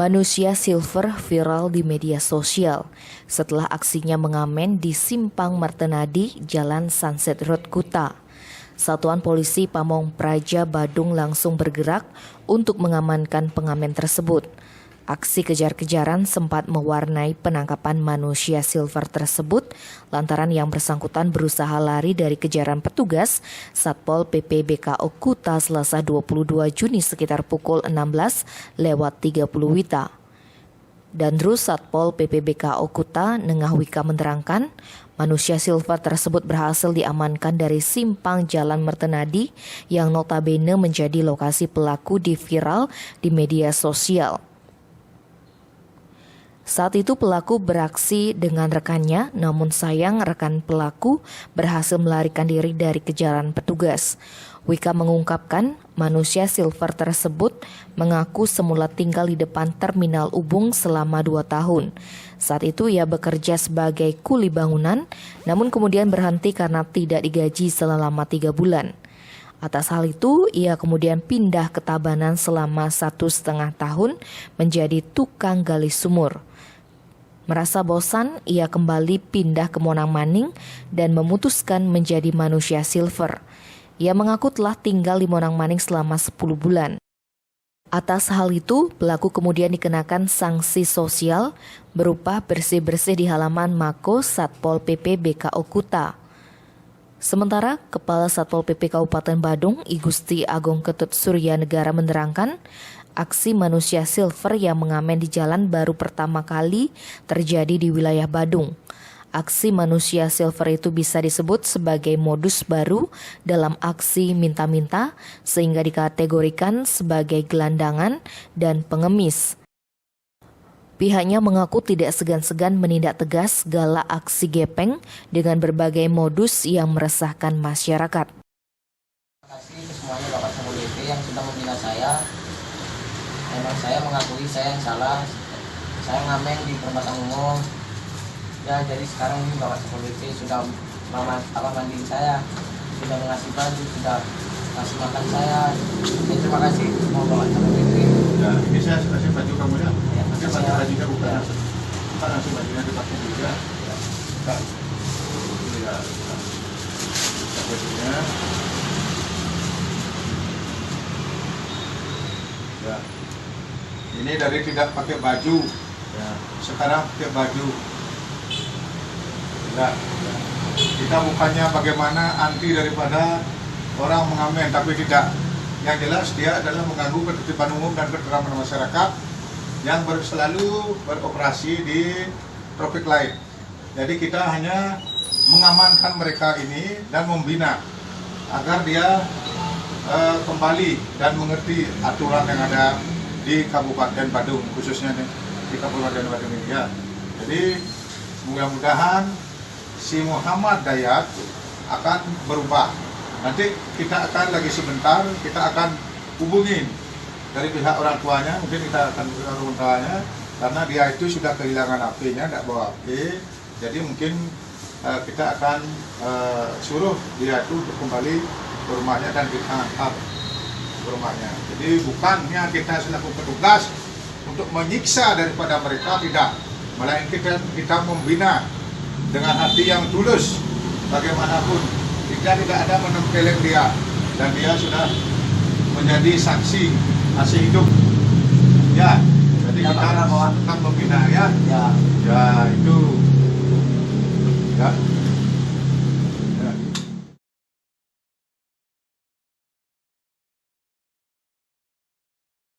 Manusia silver viral di media sosial setelah aksinya mengamen di Simpang Martenadi, Jalan Sunset Road, Kuta. Satuan Polisi Pamong Praja Badung langsung bergerak untuk mengamankan pengamen tersebut. Aksi kejar-kejaran sempat mewarnai penangkapan manusia silver tersebut lantaran yang bersangkutan berusaha lari dari kejaran petugas Satpol PP BKO Kuta Selasa 22 Juni sekitar pukul 16:30 WITA. Dan Rus Satpol PP BKO Kuta Nengah Wika menerangkan, manusia silver tersebut berhasil diamankan dari simpang Jalan Martenadi yang notabene menjadi lokasi pelaku di viral di media sosial. Saat itu pelaku beraksi dengan rekannya, namun sayang rekan pelaku berhasil melarikan diri dari kejaran petugas. Wika mengungkapkan, manusia silver tersebut mengaku semula tinggal di depan Terminal Ubung selama 2 tahun. Saat itu ia bekerja sebagai kuli bangunan, namun kemudian berhenti karena tidak digaji selama 3 bulan. Atas hal itu, ia kemudian pindah ke Tabanan selama 1,5 tahun menjadi tukang gali sumur. Merasa bosan, ia kembali pindah ke Monang Maning dan memutuskan menjadi manusia silver. Ia mengaku telah tinggal di Monang Maning selama 10 bulan. Atas hal itu, pelaku kemudian dikenakan sanksi sosial berupa bersih-bersih di halaman Mako Satpol PP BKO Kuta. Sementara, Kepala Satpol PP Kabupaten Badung, I Gusti Agung Ketut Surya Negara menerangkan, aksi manusia silver yang mengamen di jalan baru pertama kali terjadi di wilayah Badung. Aksi manusia silver itu bisa disebut sebagai modus baru dalam aksi minta-minta sehingga dikategorikan sebagai gelandangan dan pengemis. Pihaknya mengaku tidak segan-segan menindak tegas segala aksi gepeng dengan berbagai modus yang meresahkan masyarakat. Terima kasih ke semuanya Bapak Satpol PP yang sudah membina saya. Memang saya mengakui saya yang salah. Saya ngamen di perempatan umum. Ya, jadi sekarang ini Bapak Satpol PP sudah mandiin saya, sudah mengasih baju, sudah kasih makan saya. Jadi, terima kasih semua Bapak Satpol PP. Ya, ini saya kasih baju kamu ya. Ya, Nanti pakai bajunya bukan. Ya. Kita langsung bajunya dipakai juga. Ya. Kita. Ya. Bajunya. Ya. Ini dari tidak pakai baju, ya. Sekarang pakai baju. Ya. Kita bukannya bagaimana anti daripada orang mengamen, tapi tidak. Yang jelas dia adalah mengganggu ketertiban umum dan ketertiban masyarakat yang selalu beroperasi di traffic light. Jadi kita hanya mengamankan mereka ini dan membina agar dia kembali dan mengerti aturan yang ada di Kabupaten Badung, khususnya di Kabupaten Badung ini ya. Jadi mudah-mudahan si Muhammad Dayat akan berubah. Nanti kita akan lagi sebentar, kita akan hubungin dari pihak orang tuanya, mungkin kita akan hubungi orang tuanya, karena dia itu sudah kehilangan HP-nya, tidak bawa HP, jadi mungkin kita akan suruh dia itu untuk kembali ke rumahnya dan kita antar ke rumahnya. Jadi bukannya kita selaku petugas untuk menyiksa daripada mereka, tidak, melainkan kita membina dengan hati yang tulus. Bagaimanapun kita tidak ada menempeleng dia, dan dia sudah menjadi saksi masih hidup ya. Jadi ya, kita akan membina ya. Ya itu ya.